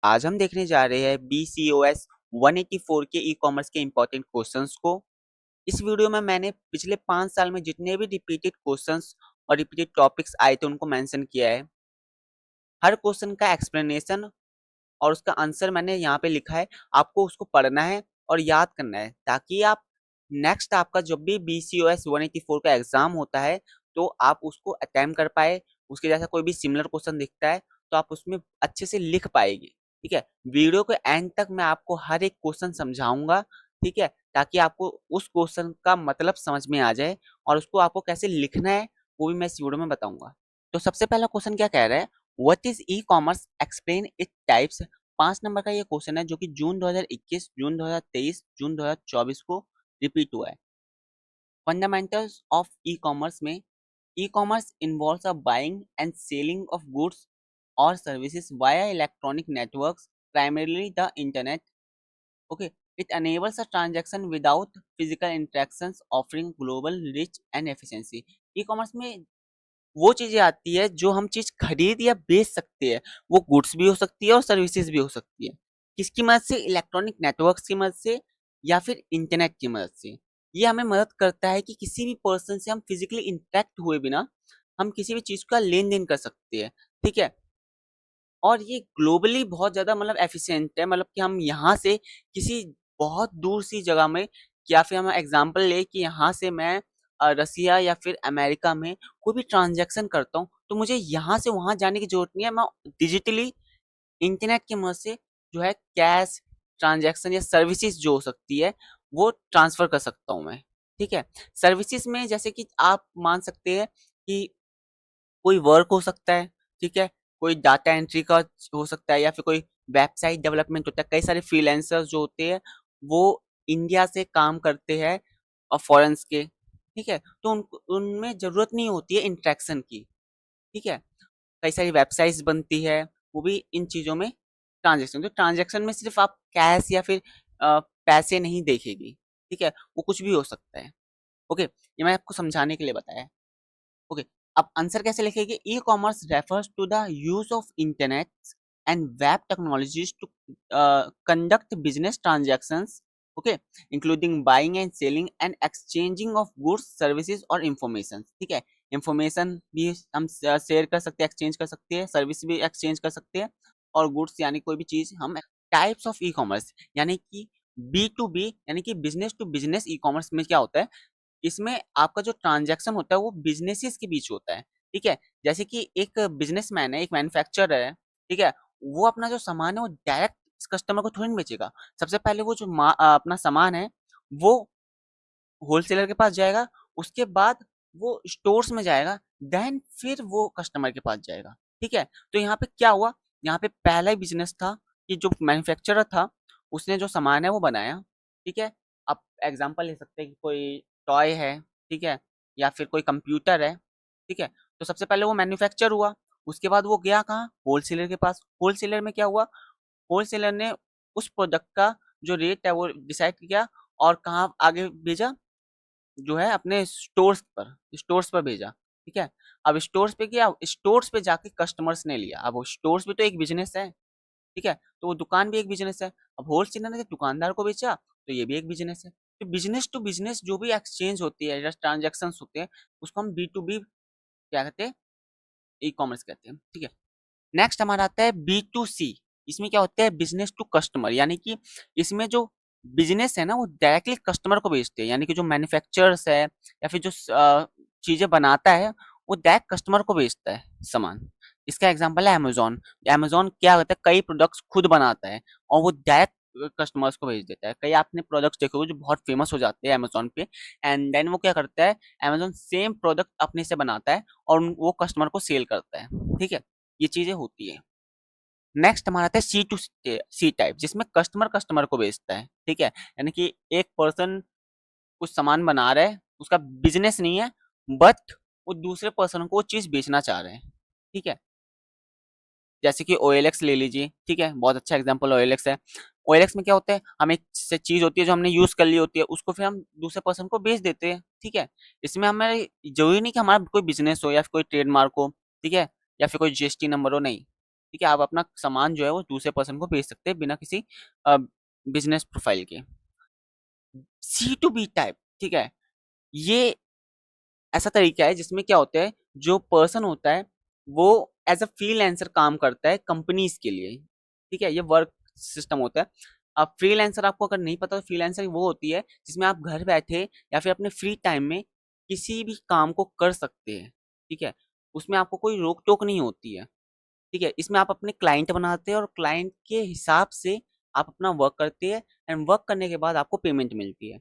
आज हम देखने जा रहे हैं BCOS 184 के ई कॉमर्स के इंपॉर्टेंट क्वेश्चंस को। इस वीडियो में मैंने पिछले 5 साल में जितने भी रिपीटेड क्वेश्चंस और रिपीटेड टॉपिक्स आए थे उनको मेंशन किया है। हर क्वेश्चन का एक्सप्लेनेशन और उसका आंसर मैंने यहाँ पे लिखा है। आपको उसको पढ़ना है और याद करना है ताकि आप नेक्स्ट आपका जब भी BCOS 184 का एग्जाम होता है तो आप उसको अटेम्प्ट कर पाए। उसके जैसा कोई भी सिमिलर क्वेश्चन दिखता है तो आप उसमें अच्छे से लिख पाएंगे। ठीक है, वीडियो के एंड तक मैं आपको हर एक क्वेश्चन समझाऊंगा। ठीक है, ताकि आपको उस क्वेश्चन का मतलब समझ में आ जाए और उसको आपको कैसे लिखना है वो भी मैं इस वीडियो में बताऊंगा। तो सबसे पहला क्वेश्चन क्या कह रहा है, what is e commerce, explain it types. 5 number का ये क्वेश्चन है जो कि जून 2021, जून 2023, जून 2024 को रिपीट हुआ है। फंडामेंटल्स ऑफ ई कॉमर्स में e commerce involves a buying and selling of goods और services via electronic networks, primarily the internet. Okay, it enables a transaction without physical interactions, offering global reach and efficiency। E commerce में वो चीजें आती है जो हम चीज खरीद या बेच सकते हैं। वो गुड्स भी हो सकती है और सर्विसेज भी हो सकती है। किसकी मदद से? इलेक्ट्रॉनिक नेटवर्क्स की मदद से या फिर इंटरनेट की मदद से। ये हमें मदद करता है कि किसी भी पर्सन से हम फिजिकली इंटरेक्ट हुए बिना हम किसी भी चीज का लेन देन कर सकते हैं। ठीक है, और ये ग्लोबली बहुत ज्यादा मतलब एफिशिएंट है। मतलब कि हम यहाँ से किसी बहुत दूर सी जगह में, या फिर हम एग्जांपल ले कि यहाँ से मैं रसिया या फिर अमेरिका में कोई भी ट्रांजैक्शन करता हूँ तो मुझे यहाँ से वहां जाने की जरूरत नहीं है। मैं डिजिटली इंटरनेट की मदद से जो है कैश ट्रांजैक्शन या सर्विसेज जो हो सकती है वो ट्रांसफर कर सकता हूँ मैं। ठीक है, सर्विसेज में जैसे कि आप मान सकते हैं कि कोई वर्क हो सकता है। ठीक है, कोई डाटा एंट्री का हो सकता है या फिर कोई वेबसाइट डेवलपमेंट होता है। कई सारे फ्रीलांसर्स जो होते हैं वो इंडिया से काम करते हैं और फॉरेन्स के। ठीक है, तो उनमें जरूरत नहीं होती है इंटरेक्शन की। ठीक है, कई सारी वेबसाइट्स बनती है वो भी इन चीजों में ट्रांजेक्शन। तो ट्रांजेक्शन में सिर्फ आप कैश या फिर पैसे नहीं देखेगी। ठीक है, वो कुछ भी हो सकता है। ओके, ये मैं आपको समझाने के लिए बताया। ओके, अब आंसर कैसे लिखेंगे? E commerce refers to the use of internet and web technologies to conduct business transactions. Okay, including buying and selling and exchanging of goods services और इंफॉर्मेशन। ठीक है, इंफॉर्मेशन भी हम शेयर कर सकते हैं, एक्सचेंज कर सकते हैं, सर्विस भी एक्सचेंज कर सकते हैं, और गुड्स यानी कोई भी चीज हम। टाइप्स ऑफ ई कॉमर्स यानी कि B2B यानी कि business to business e commerce में क्या होता है, इसमें आपका जो ट्रांजैक्शन होता है वो बिजनेसेस के बीच होता है। ठीक है, जैसे कि एक बिजनेसमैन है, एक मैन्युफैक्चरर है। ठीक है, वो अपना जो सामान है वो डायरेक्ट कस्टमर को थोड़ी ना बेचेगा। सबसे पहले वो जो अपना सामान है वो होलसेलर के पास जाएगा, उसके बाद वो स्टोर्स में जाएगा, देन फिर वो कस्टमर के पास जाएगा। ठीक है, तो यहाँ पे क्या हुआ, यहाँ पे पहला ही बिजनेस था कि जो मैन्युफैक्चरर था उसने जो सामान है वो बनाया। ठीक है, आप एग्जांपल ले सकते हैं कि कोई टॉय है। ठीक है, या फिर कोई कंप्यूटर है। ठीक है, तो सबसे पहले वो मैन्युफैक्चर हुआ, उसके बाद वो गया कहाँ? होलसेलर के पास। होलसेलर में क्या हुआ, होलसेलर ने उस प्रोडक्ट का जो रेट है वो डिसाइड किया और कहाँ आगे भेजा, जो है अपने स्टोर्स पर भेजा। ठीक है, अब स्टोर्स पे गया, स्टोर्स पे जाके कस्टमर्स ने लिया। अब वो स्टोर्स भी तो एक बिजनेस है। ठीक है, तो वो दुकान भी एक बिजनेस है। अब होलसेलर ने दुकानदार को बेचा तो ये भी एक बिजनेस है। तो बिजनेस टू बिजनेस जो भी एक्सचेंज होती है या ट्रांजेक्शन होते हैं उसको हम B2B क्या कहते हैं, ई कॉमर्स कहते हैं। ठीक है, नेक्स्ट हमारा आता है B2C। इसमें क्या होता है, बिजनेस टू कस्टमर, यानी कि इसमें जो बिजनेस है ना वो डायरेक्टली कस्टमर को बेचते हैं। यानी कि जो मैन्युफैक्चरर्स है या फिर जो चीजें बनाता है वो डायरेक्ट कस्टमर को बेचता है सामान। इसका एग्जांपल है अमेजोन। अमेजोन क्या होता है, कई प्रोडक्ट्स खुद बनाता है और वो डायरेक्ट कस्टमर्स को भेज देता है। कई आपने प्रोडक्ट्स देखे होंगे जो बहुत फेमस हो जाते हैं अमेजोन पे, एंड देन वो क्या करता है, अमेजोन सेम प्रोडक्ट अपने से बनाता है और वो कस्टमर को सेल करता है। ठीक है, ये चीजें होती है। नेक्स्ट हमारा आता है C2C टाइप, जिसमें कस्टमर कस्टमर को बेचता है। ठीक है, यानी कि एक पर्सन कुछ सामान बना रहा है, उसका बिजनेस नहीं है, बट वो दूसरे पर्सन को वो चीज बेचना चाह रहे हैं। ठीक है, जैसे कि OLX ले लीजिए। ठीक है, बहुत अच्छा एग्जांपल OLX है। OLX में क्या होता है, हम एक चीज होती है जो हमने यूज कर ली होती है उसको फिर हम दूसरे पर्सन को बेच देते हैं। ठीक है, इसमें हमें जरूरी नहीं कि हमारा कोई बिजनेस हो या फिर कोई ट्रेडमार्क हो। ठीक है, या फिर कोई GST नंबर हो, नहीं। ठीक है, आप अपना सामान जो है वो दूसरे पर्सन को भेज सकते हैं बिना किसी बिजनेस प्रोफाइल के। C2B टाइप, ठीक है, ये ऐसा तरीका है जिसमें क्या होता है, जो पर्सन होता है वो एज अ फ्रीलांसर काम करता है कंपनीज के लिए। ठीक है, ये वर्क सिस्टम होता है। अब फ्रीलांसर आपको अगर नहीं पता तो फ्रीलांसर वो होती है जिसमें आप घर बैठे या फिर अपने फ्री टाइम में किसी भी काम को कर सकते हैं। ठीक है, उसमें आपको कोई रोक टोक नहीं होती है। ठीक है, इसमें आप अपने क्लाइंट बनाते हैं और क्लाइंट के हिसाब से आप अपना वर्क करते हैं एंड वर्क करने के बाद आपको पेमेंट मिलती है।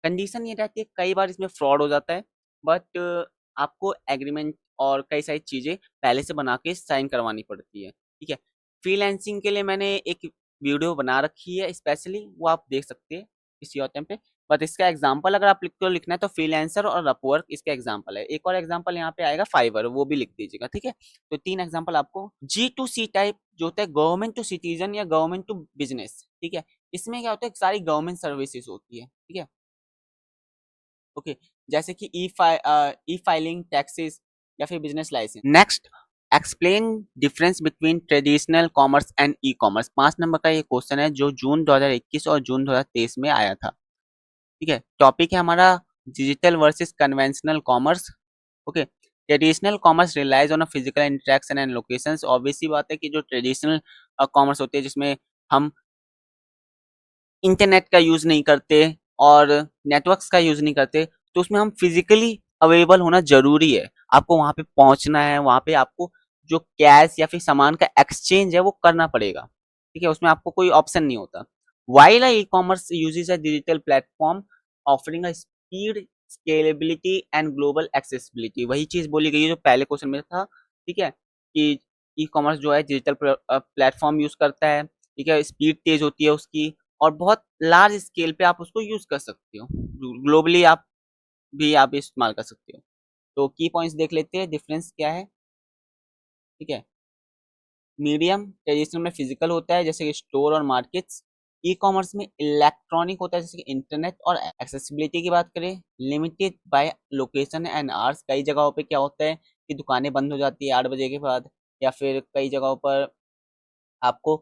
कंडीशन ये रहती है, कई बार इसमें फ्रॉड हो जाता है, बट आपको एग्रीमेंट और कई सारी चीज़ें पहले से बना के साइन करवानी पड़ती है। ठीक है, फ्रीलांसिंग के लिए मैंने एक वीडियो बना रखी है स्पेशली, वो आप देख सकते हैं किसी और टाइम पे। बट इसका एग्जांपल अगर आप लिखना है तो फ्रीलांसर और अपवर्क इसका एग्जांपल है। एक और एग्जांपल यहाँ पे आएगा फाइवर, वो भी लिख दीजिएगा। ठीक है, तो 3 एग्जांपल आपको। G2C टाइप जो होता है गवर्नमेंट टू सिटीजन या गवर्नमेंट टू बिजनेस। ठीक है, इसमें क्या होता है, सारी गवर्नमेंट सर्विसेज होती है। ठीक है, ओके, जैसे कि ई फाइलिंग, टैक्सेस या फिर business license. Next, explain difference between traditional commerce and e commerce. 5 number का ये क्वेश्चन है जो जून 2021 और जून 2023 में आया था। ठीक है, टॉपिक है हमारा digital versus conventional commerce. Okay, traditional commerce relies on a physical interaction and locations. Obvious सी बात है कि जो ट्रेडिशनल कॉमर्स होती है जिसमें हम इंटरनेट का यूज़ नहीं करते और नेटवर्क्स का यूज़ नहीं करते, तो उसमें हम फिजिकली अवेलेबल होना ज़रूरी है। आपको वहाँ पे पहुँचना है, वहाँ पे आपको जो कैश या फिर सामान का एक्सचेंज है वो करना पड़ेगा। ठीक है, उसमें आपको कोई ऑप्शन नहीं होता। While e commerce uses a digital platform offering a speed, scalability and global accessibility. वही चीज़ बोली गई है जो पहले क्वेश्चन में था। ठीक है, कि ई-कॉमर्स जो है डिजिटल प्लेटफॉर्म यूज़ करता है। ठीक है, स्पीड तेज़ होती है उसकी और बहुत लार्ज स्केल पे आप उसको यूज़ कर सकते हो। ग्लोबली आप इस्तेमाल कर सकते हो। तो की पॉइंट्स देख लेते हैं, डिफरेंस क्या है। ठीक है, मीडियम ट्रेडिशनल में फिजिकल होता है जैसे कि स्टोर और मार्केट्स। ई कॉमर्स में इलेक्ट्रॉनिक होता है जैसे कि इंटरनेट। और एक्सेसिबिलिटी की बात करें, limited by location and hours. कई जगहों पे क्या होता है कि दुकानें बंद हो जाती है 8 बजे के बाद, या फिर कई जगहों पर आपको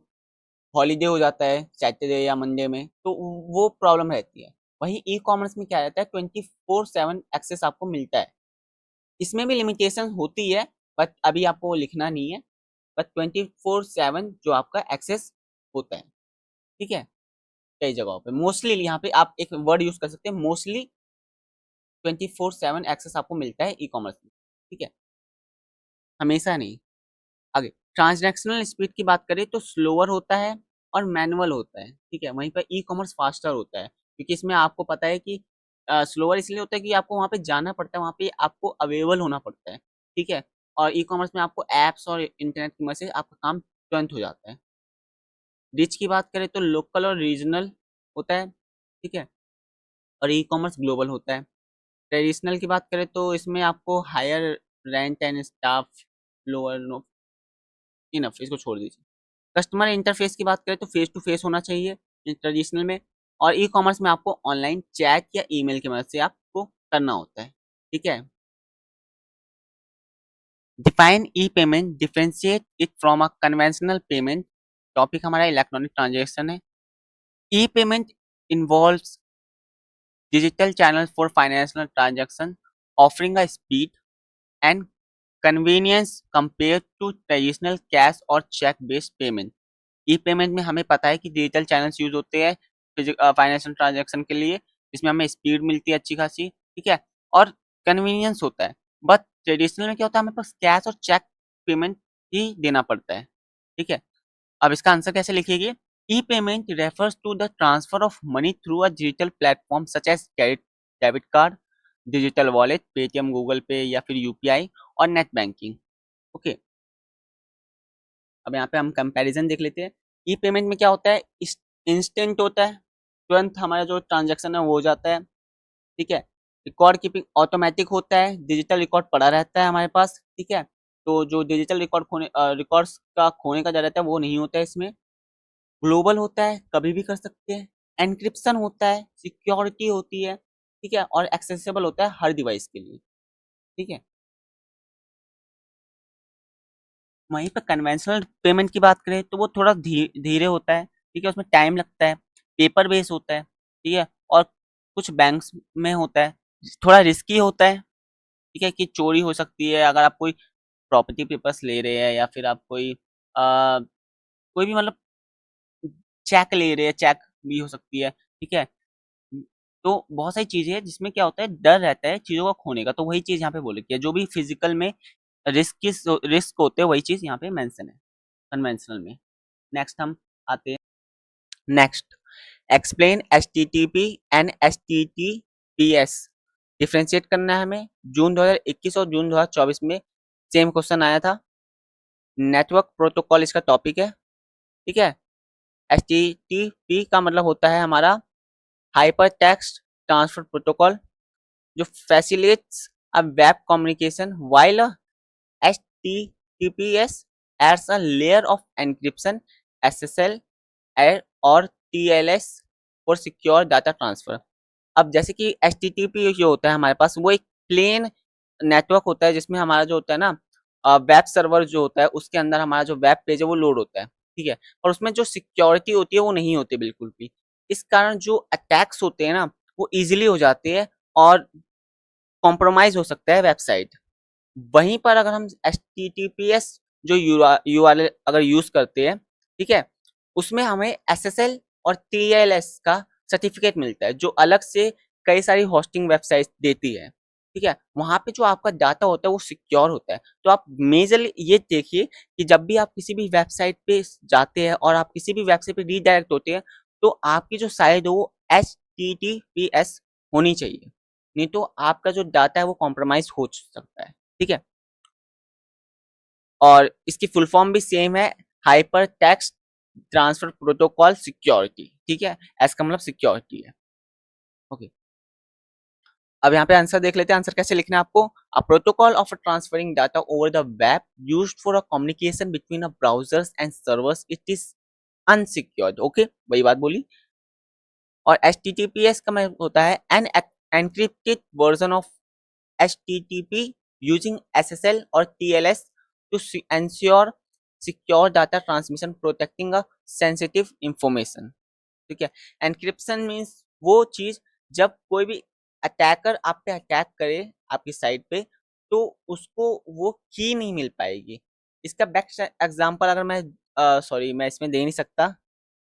हॉलीडे हो जाता है सैटरडे या मंडे में, तो वो प्रॉब्लम रहती है। वहीं ई कॉमर्स में क्या रहता है, 24/7 एक्सेस आपको मिलता है। इसमें भी लिमिटेशन होती है, बट अभी आपको वो लिखना नहीं है। बट 24/7 जो आपका एक्सेस होता है। ठीक है, कई जगहों पे मोस्टली यहाँ पे आप एक वर्ड यूज कर सकते हैं, मोस्टली 24/7 एक्सेस आपको मिलता है ई कॉमर्स में। ठीक है, हमेशा नहीं। आगे, ट्रांजैक्शनल स्पीड की बात करें तो स्लोअर होता है और मैनुअल होता है। ठीक है, वहीं पर ई कॉमर्स फास्टर होता है, क्योंकि इसमें आपको पता है कि स्लोअर इसलिए होता है कि आपको वहाँ पे जाना पड़ता है, वहाँ पे आपको अवेलेबल होना पड़ता है। ठीक है, और ई कॉमर्स में आपको एप्स और इंटरनेट की मदद से आपका काम तुरंत हो जाता है। रिच की बात करें तो लोकल और रीजनल होता है। ठीक है, और ई कॉमर्स ग्लोबल होता है। ट्रेडिशनल की बात करें तो इसमें आपको higher rent and staff, lower no, enough, इसको छोड़ दीजिए। कस्टमर इंटरफेस की बात करें तो फेस टू फेस होना चाहिए ट्रेडिशनल में। और ई कॉमर्स में आपको ऑनलाइन चैट या ईमेल की मदद से आपको करना होता है। ठीक है, define e payment, differentiate it from a conventional payment. Topic हमारा इलेक्ट्रॉनिक ट्रांजेक्शन है। E payment involves digital channels for financial transaction, offering a speed and convenience compared to traditional cash और चेक बेस्ड पेमेंट। ई payment में हमें पता है कि digital channels use होते हैं फाइनेंशियल ट्रांजैक्शन के लिए, जिसमें हमें स्पीड मिलती है अच्छी खासी। ठीक है, और कन्वीनियंस होता है। बट ट्रेडिशनल में क्या होता है, हमें पास कैश और चेक पेमेंट ही देना पड़ता है। ठीक है, अब इसका आंसर कैसे लिखिएगा। E payment refers to the transfer of money through a digital platform such as credit, debit card, digital wallet, Paytm, Google Pay या फिर यूपीआई और नेट बैंकिंग। ओके, अब यहाँ पे हम कंपैरिजन देख लेते हैं। ई पेमेंट में क्या होता है, इंस्टेंट होता है, तुरंत हमारा जो ट्रांजेक्शन है वो हो जाता है। ठीक है, रिकॉर्ड कीपिंग ऑटोमेटिक होता है, डिजिटल रिकॉर्ड पड़ा रहता है हमारे पास। ठीक है, तो जो डिजिटल रिकॉर्ड्स का खोने का डर रहता है वो नहीं होता है इसमें। ग्लोबल होता है, कभी भी कर सकते हैं। एनक्रिप्शन होता है, सिक्योरिटी होती है। ठीक है, और एक्सेसिबल होता है हर डिवाइस के लिए। ठीक है, वहीं पे कन्वेंशनल पेमेंट की बात करें तो वो थोड़ा धीरे होता है, ठीक है, उसमें टाइम लगता है, पेपर बेस होता है, ठीक है, और कुछ बैंक्स में होता है, थोड़ा रिस्की होता है, ठीक है, कि चोरी हो सकती है अगर आप कोई प्रॉपर्टी पेपर्स ले रहे हैं या फिर आप कोई भी मतलब चेक ले रहे हैं, चेक भी हो सकती है, ठीक है। तो बहुत सारी चीजें हैं जिसमें क्या होता है, डर रहता है चीजों का खोने का, तो वही चीज यहाँ पे बोली गई है, जो भी फिजिकल में रिस्क होते हैं वही चीज यहाँ पे मेंशन है कन्वेंशनल में। नेक्स्ट हम आते हैं। Next, explain HTTP and HTTPS. Differentiate करना है हमें। जून 2021 और जून 2024 में सेम क्वेश्चन आया था। नेटवर्क प्रोटोकॉल इसका टॉपिक है, ठीक है। एचटीटीपी का मतलब होता है हमारा हाइपर टेक्स्ट ट्रांसफर प्रोटोकॉल, जो facilitates a web communication, while HTTPS adds a layer of encryption, SSL और TLS for secure data transfer। अब जैसे कि HTTP जो होता है हमारे पास, वो एक प्लेन नेटवर्क होता है जिसमें हमारा जो होता है ना, वेब सर्वर जो होता है उसके अंदर हमारा जो वेब पेज है वो लोड होता है, ठीक है, और उसमें जो सिक्योरिटी होती है वो नहीं होती बिल्कुल भी। इस कारण जो अटैक्स होते हैं ना, वो इजीली हो जाते हैं और कॉम्प्रोमाइज हो सकता है वेबसाइट। वहीं पर अगर हम HTTPS जो URL अगर यूज करते हैं, ठीक है, उसमें हमें SSL और TLS का सर्टिफिकेट मिलता है, जो अलग से कई सारी होस्टिंग वेबसाइट देती है, ठीक है। वहां पे जो आपका डाटा होता है वो सिक्योर होता है। तो आप मेजरली ये देखिए कि जब भी आप किसी भी वेबसाइट पे जाते हैं और आप किसी भी वेबसाइट पे रीडायरेक्ट होते हैं, तो आपकी जो साइट हो वो HTTPS होनी चाहिए, नहीं तो आपका जो डाटा है वो कॉम्प्रोमाइज हो सकता है, ठीक है। और इसकी फुल फॉर्म भी सेम है, hyper text transfer protocol security, ठीक है। एस का मतलब सिक्योरिटी है, ओके। अब यहाँ पे आंसर देख लेते हैं। आंसर कैसे लिखना है आपको। A protocol of transferring data over the web used for a communication between a browsers and servers, it is unsecured, okay, वही बात बोली। और HTTPS का मतलब होता है an encrypted version of HTTP using SSL or TLS to ensure secure data transmission protecting a sensitive information, ठीक है। एनक्रिप्शन मीन्स वो चीज, जब कोई भी अटैकर आप पे अटैक करे आपकी साइट पे, तो उसको वो की नहीं मिल पाएगी। इसका बेस्ट एग्जांपल अगर मैं सॉरी मैं इसमें दे नहीं सकता,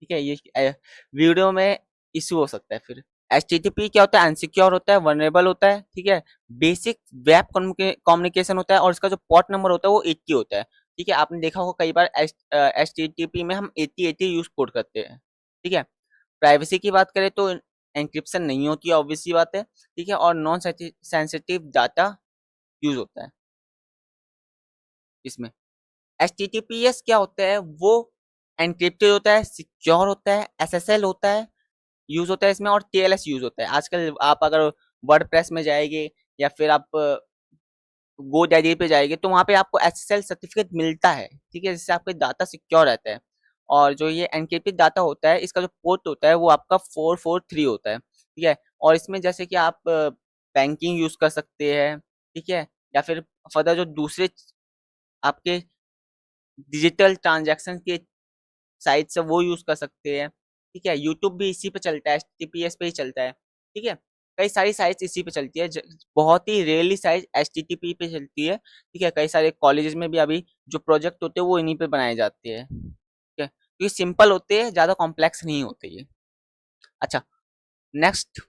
ठीक है, ये वीडियो में इशू हो सकता है फिर। HTTP क्या होता है, अनसिक्योर होता है, वनरेबल होता है, ठीक है, बेसिक वेब कम्युनिकेशन होता है, और इसका जो पोर्ट नंबर होता है वो 80 होता है, ठीक है। आपने देखा होगा कई बार HTTP में हम 8080 यूज कोड करते हैं, ठीक है। प्राइवेसी की बात करें तो एंक्रिप्शन नहीं होती है, ऑब्वियस सी बात है, ठीक है, और नॉन सेंसिटिव डाटा यूज होता है इसमें। HTTPS क्या होता है, वो एनक्रिप्टेड होता है, सिक्योर होता है, SSL होता है, यूज होता है इसमें, और TLS यूज होता है। आजकल आप अगर वर्डप्रेस में जाएंगे या फिर आप गो डैडी पे जाएंगे तो वहां पे आपको SSL सर्टिफिकेट मिलता है, ठीक है, जिससे आपका डाटा सिक्योर रहता है। और जो ये एनक्रिप्टेड डाटा होता है, इसका जो पोर्ट होता है वो आपका 443 होता है, ठीक है। और इसमें जैसे कि आप बैंकिंग यूज कर सकते हैं, ठीक है, या फिर फर्दर जो दूसरे आपके डिजिटल ट्रांजैक्शन के साइट से वो यूज कर सकते हैं, ठीक है। यूट्यूब भी इसी पे चलता है, HTTPS पे ही चलता है, ठीक है। कई सारी साइट्स इसी पे चलती है, बहुत ही रेयरली साइट HTTP पे चलती है, ठीक है। कई सारे कॉलेजेस में भी अभी जो प्रोजेक्ट होते हैं वो इन्हीं पे बनाए जाते हैं, ठीक है, क्योंकि सिंपल होते हैं, ज्यादा कॉम्प्लेक्स नहीं होते ये। अच्छा, next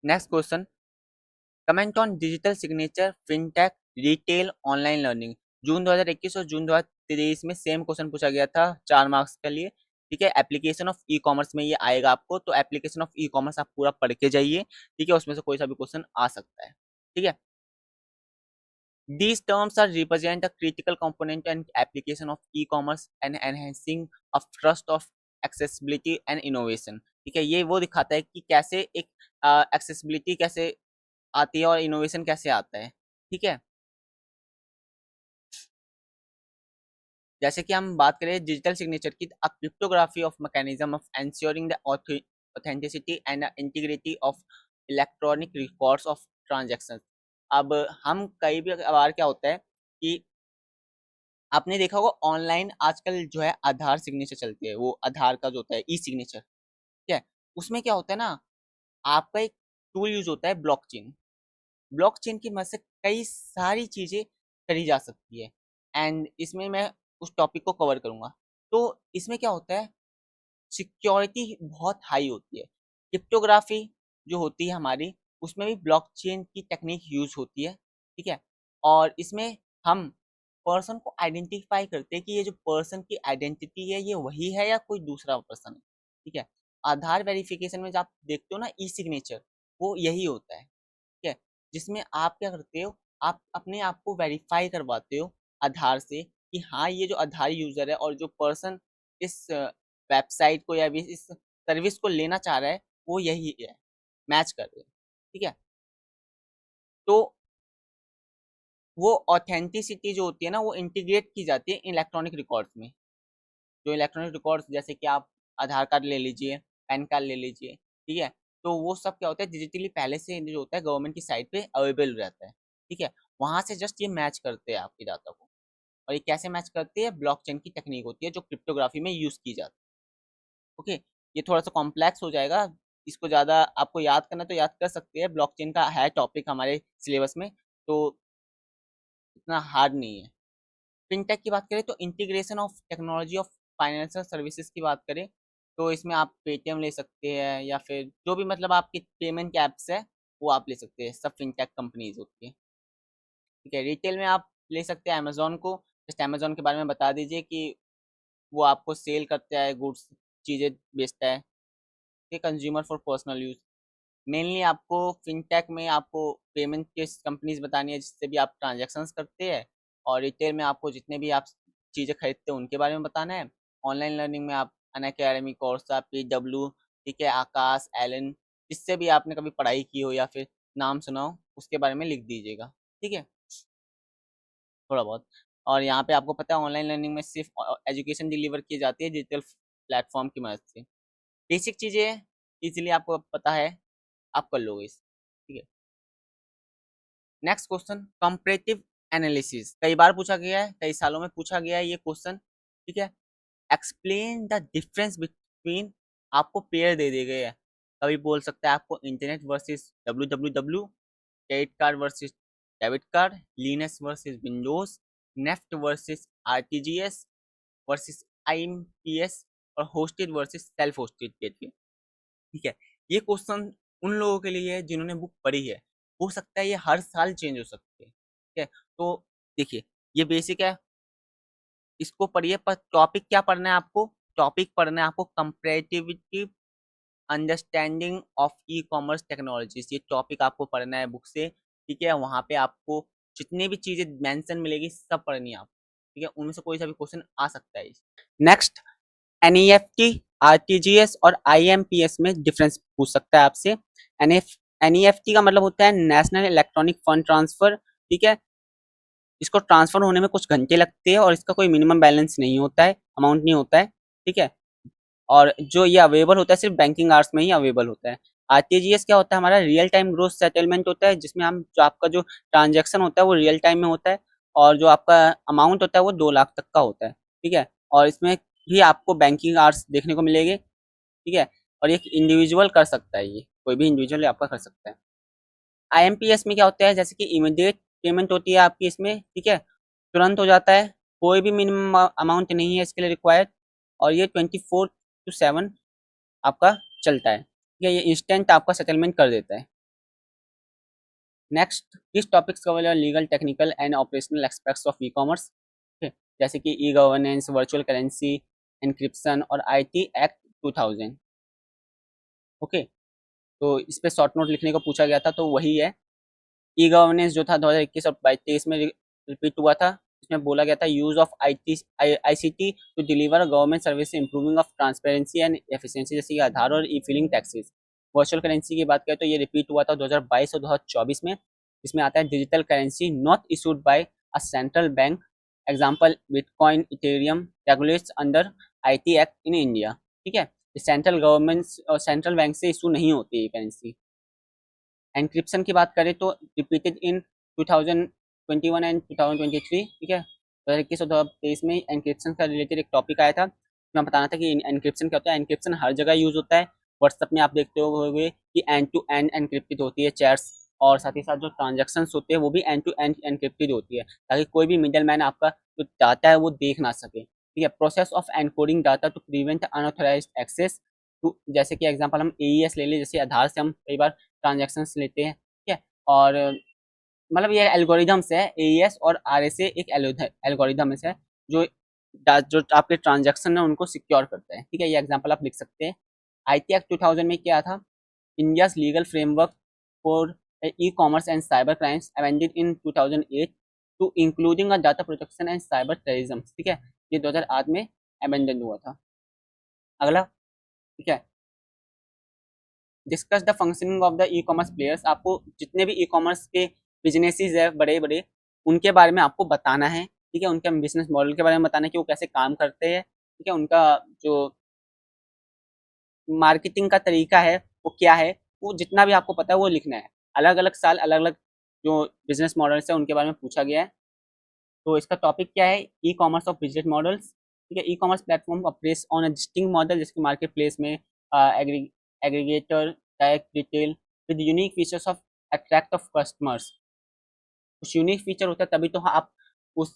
next question, comment on digital signature fintech retail online learning. जून 2021 और जून 2023 में सेम क्वेश्चन पूछा गया था 4 मार्क्स के लिए, ठीक है। एप्लीकेशन ऑफ ई कॉमर्स में ये आएगा आपको, तो एप्लीकेशन ऑफ ई कॉमर्स आप पूरा पढ़ के जाइए, ठीक है, उसमें से कोई सा भी क्वेश्चन आ सकता है, ठीक है। These terms are represent a critical component and application of e-commerce and enhancing of trust of accessibility and innovation, ठीक है। ये वो दिखाता है कि कैसे एक एक्सेसिबिलिटी कैसे आती है और इनोवेशन कैसे आता है, ठीक है। जैसे कि हम बात करें डिजिटल सिग्नेचर की, cryptography of mechanism of ensuring the authenticity and integrity of electronic records of transaction. अब हम कई भी बार क्या होता है कि आपने देखा होगा ऑनलाइन आजकल जो है आधार सिग्नेचर चलती है, वो आधार का जो होता है ई सिग्नेचर, ठीक है। उसमें क्या होता है ना, आपका एक टूल यूज होता है ब्लॉकचेन। ब्लॉकचेन की मदद से कई सारी चीजें करी जा सकती है, एंड इसमें मैं उस टॉपिक को कवर करूंगा। तो इसमें क्या होता है, सिक्योरिटी बहुत हाई होती है। क्रिप्टोग्राफी जो होती है हमारी, उसमें भी ब्लॉकचेन की टेक्निक यूज होती है, ठीक है। और इसमें हम पर्सन को आइडेंटिफाई करते हैं कि ये जो पर्सन की आइडेंटिटी है ये वही है या कोई दूसरा पर्सन है, ठीक है। आधार वेरिफिकेशन में जब आप देखते हो ना ई सिग्नेचर, वो यही होता है, ठीक है। जिसमें आप क्या करते हो, आप अपने आप को वेरीफाई करवाते हो आधार से कि हाँ ये जो आधार यूजर है और जो पर्सन इस वेबसाइट को या इस सर्विस को लेना चाह रहा है वो यही है, मैच कर रहे हैं, ठीक है। तो वो ऑथेंटिसिटी जो होती है ना, वो इंटीग्रेट की जाती है इलेक्ट्रॉनिक रिकॉर्ड्स में। जो इलेक्ट्रॉनिक रिकॉर्ड्स जैसे कि आप आधार कार्ड ले लीजिए, पैन कार्ड ले लीजिए, ठीक है। तो वो सब क्या होता है, डिजिटली पहले से जो होता है गवर्नमेंट की साइट पे अवेलेबल रहता है, ठीक है। वहां से जस्ट ये मैच करते हैं आपके डाटा को। और ये कैसे मैच करते हैं, ब्लॉकचेन की टेक्निक होती है जो क्रिप्टोग्राफी में यूज की जाती है। ओके, ये थोड़ा सा कॉम्प्लेक्स हो जाएगा, इसको ज़्यादा आपको याद करना तो याद कर सकते हैं, ब्लॉकचेन का है टॉपिक हमारे सिलेबस में, तो इतना हार्ड नहीं है। फिनटेक की बात करें तो integration of technology of financial services की बात करें तो इसमें आप पेटीएम ले सकते हैं या फिर जो भी मतलब आपकी पेमेंट के ऐप्स है वो आप ले सकते हैं, सब फिनटेक कंपनीज होती है, ठीक है। रिटेल में आप ले सकते हैं अमेजोन को। जस्ट अमेजोन के बारे में बता दीजिए कि वो आपको सेल करता है गुड्स, चीज़ें बेचता है, ये consumer for personal use. Mainly आपको फिनटेक में आपको पेमेंट के कंपनीज बतानी है जिससे भी आप ट्रांजेक्शन्स करते हैं, और रिटेल में आपको जितने भी आप चीज़ें खरीदते हैं उनके बारे में बताना है। ऑनलाइन लर्निंग में आप अनअकैडमी, कोर्सा, PW, ठीक है, आकाश, एलन, जिससे भी आपने कभी पढ़ाई की हो या फिर नाम सुना हो उसके बारे में लिख दीजिएगा, ठीक है, थोड़ा बहुत। और यहाँ पे आपको पता है ऑनलाइन लर्निंग में सिर्फ एजुकेशन डिलीवर की जाती है डिजिटल प्लेटफॉर्म की मदद से। बेसिक चीज़ें इजीली आपको पता है, आप कर लोगे इस, ठीक है। नेक्स्ट क्वेश्चन, कंपैरेटिव एनालिसिस कई बार पूछा गया है, कई सालों में पूछा गया है ये क्वेश्चन, ठीक है। एक्सप्लेन द डिफरेंस बिटवीन, आपको पेयर दे दिए गए हैं, कभी बोल सकता है आपको internet versus www, credit card versus debit card, Linux versus Windows, NEFT versus RTGS versus IMPS, और hosted versus self hosted gateway, ठीक है। ये क्वेश्चन उन लोगों के लिए है जिन्होंने बुक पढ़ी है, हो सकता है ये हर साल चेंज हो सकते हैं, ठीक है। तो देखिए ये बेसिक है, इसको पढ़िए, पर टॉपिक क्या पढ़ना है आपको, टॉपिक पढ़ना है आपको comparativity understanding of e commerce technologies, ये टॉपिक आपको पढ़ना है बुक से, ठीक है। वहाँ पे आपको जितनी भी चीजें मेंशन मिलेगी सब पढ़नी है आपको, ठीक है, उनमें से कोई सा भी क्वेश्चन आ सकता है। नेक्स्ट, एनईएफटी, आरटीजीएस और आईएमपीएस में डिफरेंस पूछ सकता है आपसे। एनईएफटी का मतलब होता है नेशनल इलेक्ट्रॉनिक फंड ट्रांसफर, ठीक है। इसको ट्रांसफर होने में कुछ घंटे लगते हैं और इसका कोई मिनिमम बैलेंस नहीं होता है, अमाउंट नहीं होता है, ठीक है। और जो ये अवेलेबल होता है सिर्फ बैंकिंग आवर्स में ही अवेलेबल होता है। आरटीजीएस क्या होता है, हमारा रियल टाइम ग्रोथ सेटलमेंट होता है, जिसमें हम जो आपका जो ट्रांजेक्शन होता है वो रियल टाइम में होता है, और जो आपका अमाउंट होता है वो 2 लाख तक का होता है, ठीक है। और इसमें भी आपको बैंकिंग आवर्स देखने को मिलेंगे, ठीक है। और एक इंडिविजुअल कर सकता है, ये कोई भी इंडिविजुअल आपका कर सकता है। आईएमपीएस में क्या होता है, जैसे कि इमीडिएट पेमेंट होती है आपकी इसमें, ठीक है, तुरंत हो जाता है, कोई भी मिनिमम अमाउंट नहीं है इसके लिए रिक्वायर्ड, और ये 24/7 आपका चलता है, ठीक है, ये इंस्टेंट आपका सेटलमेंट कर देता है। Next, this topics cover legal, technical and operational aspects of e commerce, जैसे कि e governance, virtual currency, encryption और IT एक्ट 2000, ओके। तो इस पे शॉर्ट नोट लिखने को पूछा गया था, तो वही है। ई गवर्नेंस जो था 2021 और 2023 में रिपीट हुआ था, इसमें बोला गया था use of ICT to deliver government service, improving of transparency and efficiency, जैसे कि आधार और e filing taxes. Virtual currency की बात करें तो ये रिपीट हुआ था 2022 और 2024 में, इसमें आता है digital currency not issued by a central bank, example bitcoin, Ethereum, regulates under IT act in India, ठीक है। सेंट्रल गवर्नमेंट और सेंट्रल बैंक से इशू नहीं होती है करेंसी। एनक्रिप्शन की बात करें तो रिपीटेड इन 2021 एंड 2023, ठीक है, 2021 और 2023 में एनक्रिप्शन का रिलेटेड एक टॉपिक आया था। मैं बताना था कि एनक्रिप्शन क्या होता है। एनक्रिप्शन हर जगह यूज होता है। व्हाट्सएप में आप देखते होंगे कि एंड टू एंड एनक्रिप्टेड होती है चैट्स, और साथ ही साथ जो ट्रांजेक्शन्स होते हैं वो भी एंड टू एंड एनक्रिप्टेड होती है, ताकि कोई भी मिडल मैन आपका जो डाटा है वो देख ना सके, ठीक है। Process of encoding data to prevent unauthorized access to, जैसे कि एग्जांपल हम एईएस ले लें, जैसे आधार से हम कई बार ट्रांजेक्शन्स लेते हैं, ठीक है। और मतलब ये एल्गोरिदम्स है, एईएस और आरएसए एक एल्गोरिदम्स है जो जो आपके ट्रांजेक्शन है उनको सिक्योर करता है, ठीक है। ये एग्जांपल आप लिख सकते हैं। आईटी एक्ट 2000 में क्या था? India's legal framework for e commerce and cyber crimes amended in 2008 to including a data protection and cyber terrorism, ठीक है। ये 2008 में अमेंडेड हुआ था। अगला, ठीक है, discuss the functioning of the e commerce players. आपको जितने भी ई कॉमर्स के बिजनेसेस है बड़े बड़े, उनके बारे में आपको बताना है, ठीक है। उनके बिजनेस मॉडल के बारे में बताना है कि वो कैसे काम करते हैं, ठीक है। उनका जो मार्केटिंग का तरीका है वो क्या है, वो जितना भी आपको पता है वो लिखना है। अलग अलग साल अलग अलग जो बिजनेस मॉडल्स है उनके बारे में पूछा गया है। तो इसका टॉपिक क्या है? E commerce of business models, ठीक है। E commerce platform operates on a distinct model, जैसे मार्केट प्लेस में aggregator, direct retail with unique features of attract of customers. कुछ यूनिक फीचर होता है तभी तो आप उस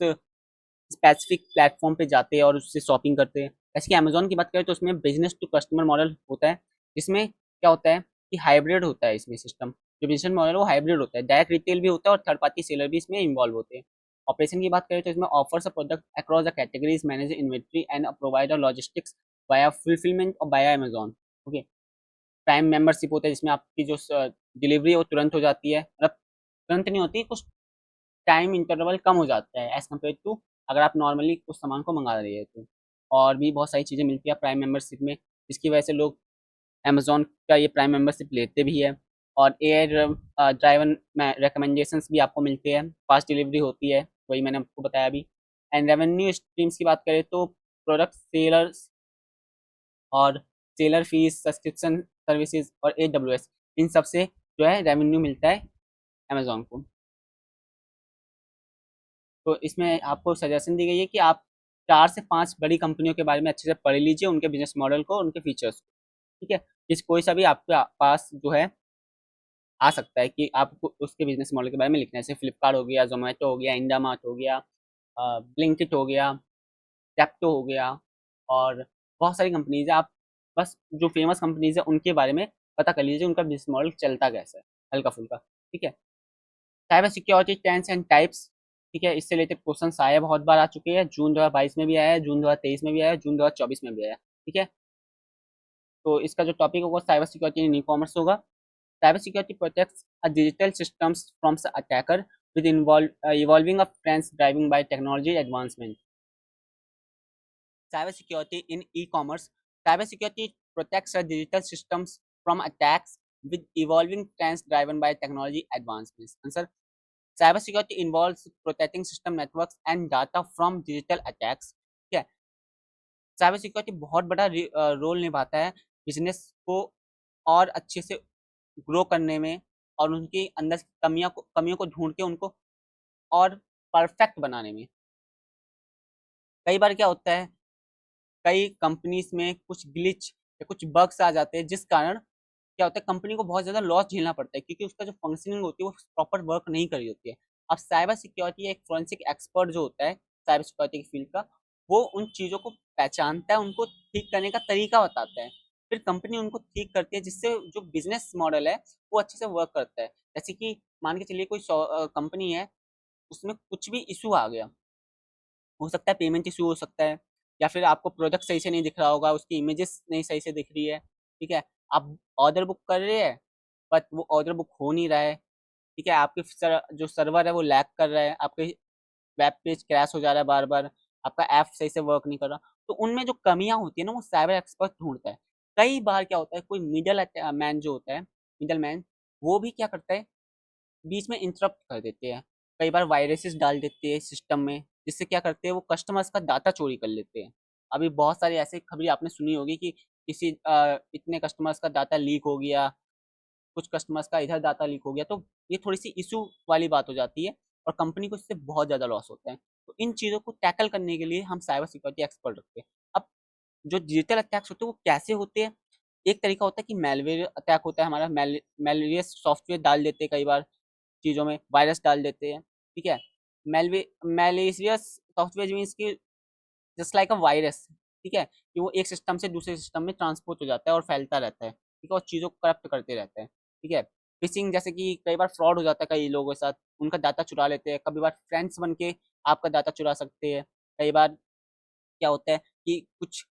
स्पेसिफिक प्लेटफॉर्म पे जाते हैं और उससे शॉपिंग करते हैं। जैसे कि अमेजोन की बात करें तो उसमें बिजनेस टू कस्टमर मॉडल होता है। इसमें क्या होता है कि हाइब्रिड होता है इसमें सिस्टम। जो बिजनेस मॉडल है वो हाइब्रिड होता है, डायरेक्ट रिटेल भी होता है और थर्ड पार्टी सेलर भी इसमें इन्वॉल्व होते हैं। ऑपरेशन की बात करें तो इसमें offers a product across the categories, manage inventory and provide logistics via fulfilment और via Amazon, okay. Prime membership होता है जिसमें आपकी जो डिलीवरी है वो तुरंत हो जाती है, मतलब तुरंत नहीं होती, कुछ टाइम इंटरवल कम हो जाता है एज कम्पेयर टू अगर आप नॉर्मली उस सामान को मंगा रहे हैं तो। और भी बहुत सारी चीज़ें मिलती है प्राइम मेंबरशिप में, जिसकी वजह से लोग अमेजोन का ये प्राइम मेंबरशिप लेते भी है। और एआई ड्राइवन रिकमेंडेशंस भी आपको मिलते हैं, फास्ट डिलीवरी होती है, वही मैंने आपको बताया अभी। एंड रेवेन्यू स्ट्रीम्स की बात करें तो प्रोडक्ट सेलर्स और सेलर फीस, सब्सक्रिप्शन सर्विसेज और एडब्ल्यूएस, इन सब से जो है रेवेन्यू मिलता है अमेजोन को। तो इसमें आपको सजेशन दी गई है कि आप 4 से 5 बड़ी कंपनियों के बारे में अच्छे से पढ़ लीजिए, उनके बिजनेस मॉडल को, उनके फीचर्स को, ठीक है। इस कोई सा भी आपके पास जो है आ सकता है कि आपको उसके बिजनेस मॉडल के बारे में लिखना है, जैसे फ्लिपकार्ट हो गया, जोमेटो हो गया, इंडामार्ट हो गया, ब्लिंकिट हो गया, जेप्टो हो गया, और बहुत सारी कंपनीज है। आप बस जो फेमस कंपनीज है उनके बारे में पता कर लीजिए, उनका बिजनेस मॉडल चलता कैसा है, हल्का फुल्का, ठीक है। Cyber security trends and types, ठीक है, इससे रिलेटेड क्वेश्चन आए, बहुत बार आ चुके हैं। जून 2022 में भी आया है, जून 2023 में भी आया है, जून 2024 में भी आया है, ठीक है। तो इसका जो टॉपिक होगा cyber security in e commerce होगा। Cyber security protects a digital systems from attacker with evolving of trends driving by technology advancement. Cyber security in e-commerce. Cyber security protects our digital systems from attacks with evolving trends driven by technology advancements. Answer: cyber security involves protecting system networks and data from digital attacks. ठीक है, cyber security बहुत बड़ा role निभाता है business को और अच्छे से ग्रो करने में, और उनकी अंदर कमियों को ढूंढ के उनको और परफेक्ट बनाने में। कई बार क्या होता है, कई कंपनीज में कुछ ग्लिच या कुछ बग्स आ जाते हैं, जिस कारण क्या होता है कंपनी को बहुत ज़्यादा लॉस झेलना पड़ता है, क्योंकि उसका जो फंक्शनिंग होती है वो प्रॉपर वर्क नहीं कर रही होती है। अब साइबर सिक्योरिटी एक फोरेंसिक एक्सपर्ट जो होता है साइबर सिक्योरिटी की फील्ड का, वो उन चीज़ों को पहचानता है, उनको ठीक करने का तरीका बताता है, फिर कंपनी उनको ठीक करती है, जिससे जो बिजनेस मॉडल है वो अच्छे से वर्क करता है। जैसे कि मान के चलिए कोई कंपनी है, उसमें कुछ भी इशू आ गया, हो सकता है पेमेंट इशू हो सकता है, या फिर आपको प्रोडक्ट सही से नहीं दिख रहा होगा, उसकी इमेजेस नहीं सही से दिख रही है, ठीक है। आप ऑर्डर बुक कर रहे हैं बट वो ऑर्डर बुक हो नहीं रहा है, ठीक है। आपके जो सर्वर है वो लैग कर रहा है, आपके वेब पेज क्रैश हो जा रहा है बार बार, आपका ऐप सही से वर्क नहीं कर रहा। तो उनमें जो कमियां होती है ना वो साइबर एक्सपर्ट ढूंढता है। कई बार क्या होता है, कोई मिडल मैन जो होता है, मिडल मैन, वो भी क्या करता है, बीच में इंटरप्ट कर देते हैं। कई बार वायरसेस डाल देते हैं सिस्टम में, जिससे क्या करते हैं वो कस्टमर्स का डाटा चोरी कर लेते हैं। अभी बहुत सारी ऐसी खबरें आपने सुनी होगी कि किसी इतने कस्टमर्स का डाटा लीक हो गया, कुछ कस्टमर्स का इधर डाटा लीक हो गया, तो ये थोड़ी सी इशू वाली बात हो जाती है और कंपनी को इससे बहुत ज़्यादा लॉस होता है। तो इन चीज़ों को टैकल करने के लिए हम साइबर सिक्योरिटी एक्सपर्ट रखते हैं। अब जो डिजिटल अटैक्स होते हैं वो कैसे होते हैं? एक तरीका होता है कि मेलवेयर अटैक होता है हमारा, मेलिशियस सॉफ्टवेयर डाल देते हैं कई बार चीज़ों में, वायरस डाल देते हैं, ठीक है? मेलिशियस सॉफ्टवेयर मीन्स कि जस्ट लाइक अ वायरस, ठीक है? कि वो एक सिस्टम से दूसरे सिस्टम में ट्रांसपोर्ट हो जाता है और फैलता रहता है, ठीक है? और चीज़ों को करप्ट करते रहते हैं, ठीक है? फिशिंग जैसे कि कई बार फ्रॉड हो जाता है कई लोगों के साथ, उनका डाटा चुरा लेते हैं, कभी बार फ्रेंड्स बन के आपका डाटा चुरा सकते हैं। कई बार क्या होता है कि कुछ,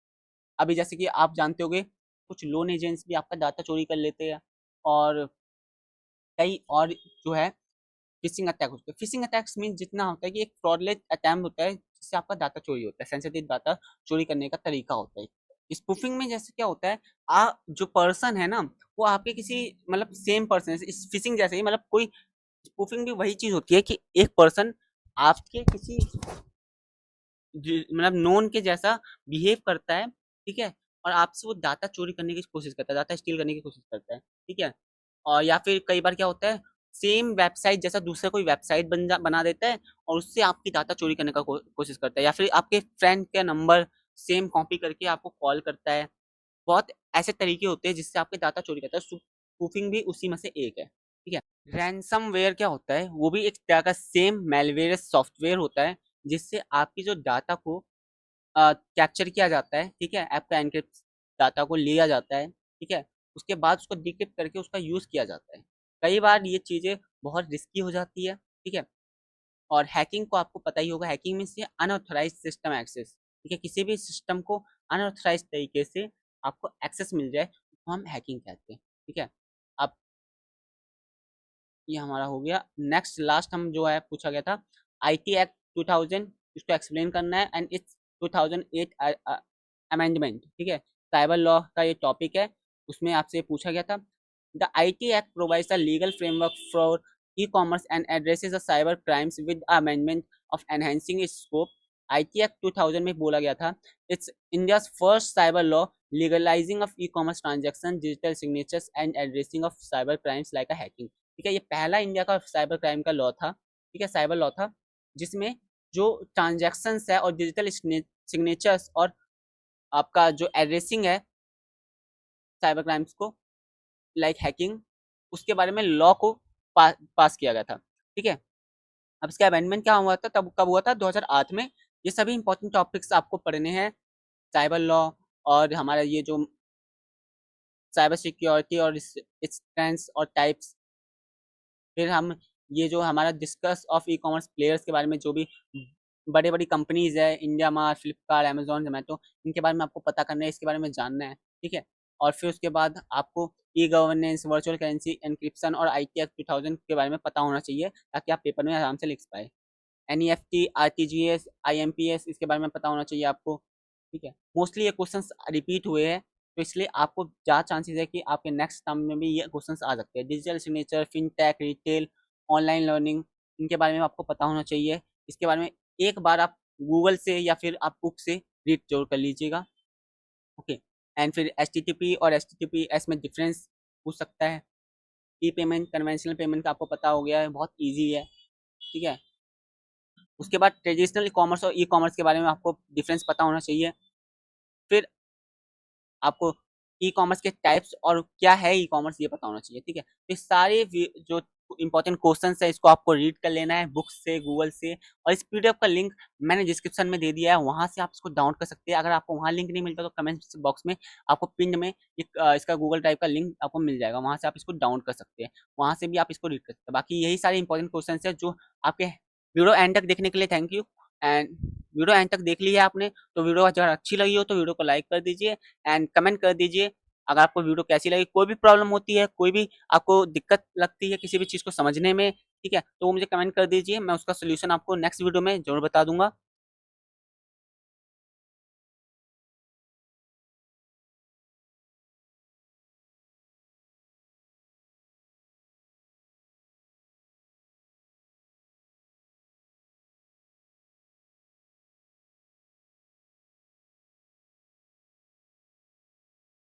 अभी जैसे कि आप जानते होंगे, कुछ लोन एजेंट्स भी आपका डाटा चोरी कर लेते हैं और कई और जो है फिशिंग अटैक होते हैं। फिशिंग अटैक्स मीन जितना होता है कि एक फ्रॉडलेंट अटेम्प्ट होता है जिससे आपका डाटा चोरी होता है, सेंसिटिव डाटा चोरी करने का तरीका होता है। स्पूफिंग में जैसे क्या होता है, जो पर्सन है ना, वो आपके किसी मतलब सेम पर्सन है, इस फिशिंग जैसे ही मतलब कोई, स्पूफिंग भी वही चीज होती है कि एक पर्सन आपके किसी मतलब नोन के जैसा बिहेव करता है, ठीक है? और आपसे वो डाटा चोरी करने की कोशिश करता है, डाटा स्टील करने की कोशिश करता है, ठीक है? और या फिर कई बार क्या होता है, सेम वेबसाइट जैसा दूसरा कोई वेबसाइट बना देता है और उससे आपकी डाटा चोरी करने का कोशिश करता है, या फिर आपके फ्रेंड का नंबर सेम कॉपी करके आपको कॉल करता है। बहुत ऐसे तरीके होते हैं जिससे आपके डाटा चोरी करता है। स्पूफिंग भी उसी में से एक है, ठीक है? रैनसमवेयर क्या होता है, वो भी एक तरह का सेम मेलवेरियस सॉफ्टवेयर होता है जिससे आपकी जो डाटा को कैप्चर किया जाता है, ठीक है? आपका एन्क्रिप्ट डाटा को लिया जाता है, ठीक है? उसके बाद उसको डिक्रिप्ट करके उसका यूज़ किया जाता है। कई बार ये चीज़ें बहुत रिस्की हो जाती है, ठीक है? और हैकिंग को आपको पता ही होगा, हैकिंग मीन्स ये अनऑथराइज्ड सिस्टम एक्सेस, ठीक है? किसी भी सिस्टम को अनऑथराइज्ड तरीके से आपको एक्सेस मिल जाए, तो हम हैकिंग कहते हैं, ठीक है? अब ये हमारा हो गया। नेक्स्ट लास्ट हम जो है पूछा गया था, आईटी एक्ट 2000, इसको एक्सप्लेन करना है एंड इट्स 2008 अमेंडमेंट, ठीक है? साइबर लॉ का ये टॉपिक है, उसमें आपसे पूछा गया था। The IT act provides a legal framework for e commerce and addresses the cyber crimes with amendment of enhancing its scope. IT act 2000 में बोला गया था, its India's first cyber law legalizing of e commerce transaction, digital signatures and addressing of cyber crimes like a hacking, ठीक है? ये पहला India का cyber crime का लॉ था, ठीक है? साइबर लॉ था जिसमें जो ट्रांजैक्शंस है और डिजिटल सिग्नेचर्स और आपका जो एड्रेसिंग है साइबर क्राइम्स को, लाइक हैकिंग, उसके बारे में लॉ को पास किया गया था, ठीक है? अब इसका अमेंडमेंट क्या हुआ था, तब कब हुआ था? 2008 में। ये सभी इंपॉर्टेंट टॉपिक्स आपको पढ़ने हैं, साइबर लॉ और हमारा ये जो साइबर सिक्योरिटी और इट्स ट्रेंड्स और टाइप्स। फिर हम ये जो हमारा discuss of e commerce players के बारे में, जो भी बड़ी बड़ी कंपनीज है, India mart, Flipkart, Amazon, Zomato, इनके बारे में आपको पता करना है, इसके बारे में जानना है, ठीक है? और फिर उसके बाद आपको e governance, virtual currency, encryption और आई टी एक्ट 2000 के बारे में पता होना चाहिए ताकि आप पेपर में आराम से लिख पाए। एनईएफटी, आरटीजीएस, आईएमपीएस, इसके बारे में पता होना चाहिए आपको, ठीक है? मोस्टली ये क्वेश्चंस रिपीट हुए हैं, तो इसलिए आपको ज़्यादा चांसेस है कि आपके नेक्स्ट टर्म में भी ये क्वेश्चंस आ सकते हैं। Digital signature, fintech, retail, online learning, इनके बारे में आपको पता होना चाहिए। इसके बारे में एक बार आप गूगल से या फिर आप बुक से रीड जरूर कर लीजिएगा, ओके? एंड फिर एचटीटीपी और एचटीटीपीएस में डिफरेंस पूछ सकता है। ई पेमेंट, कन्वेंशनल पेमेंट का आपको पता हो गया है, बहुत ईजी है, ठीक है? उसके बाद ट्रेडिशनल कॉमर्स और ई कॉमर्स के बारे में आपको डिफरेंस पता होना चाहिए। फिर आपको ई कॉमर्स के टाइप्स और क्या है ई कॉमर्स ये पता होना चाहिए, ठीक है? तो ये सारे जो इंपॉर्टेंट क्वेश्चंस है इसको आपको रीड कर लेना है बुक से, गूगल से, और इस पीडीएफ का लिंक मैंने डिस्क्रिप्शन में दे दिया है, वहां से आप इसको डाउनलोड कर सकते हैं। अगर आपको वहां लिंक नहीं मिलता तो कमेंट बॉक्स में आपको पिन में इसका गूगल ड्राइव का लिंक आपको मिल जाएगा, वहां से आप इसको डाउनलोड कर सकते हैं, वहां से भी आप इसको रीड कर सकते हैं। बाकी यही सारे इंपॉर्टेंट क्वेश्चन है जो आपके वीडियो एंड तक देखने के लिए thank you. And video and तक देख लिया आपने, तो वीडियो अगर अच्छी लगी हो तो वीडियो को लाइक कर दीजिए एंड कमेंट कर दीजिए अगर आपको वीडियो कैसी लगी। कोई भी प्रॉब्लम होती है, कोई भी आपको दिक्कत लगती है किसी भी चीज़ को समझने में, ठीक है? तो वो मुझे कमेंट कर दीजिए, मैं उसका सॉल्यूशन आपको नेक्स्ट वीडियो में ज़रूर बता दूंगा।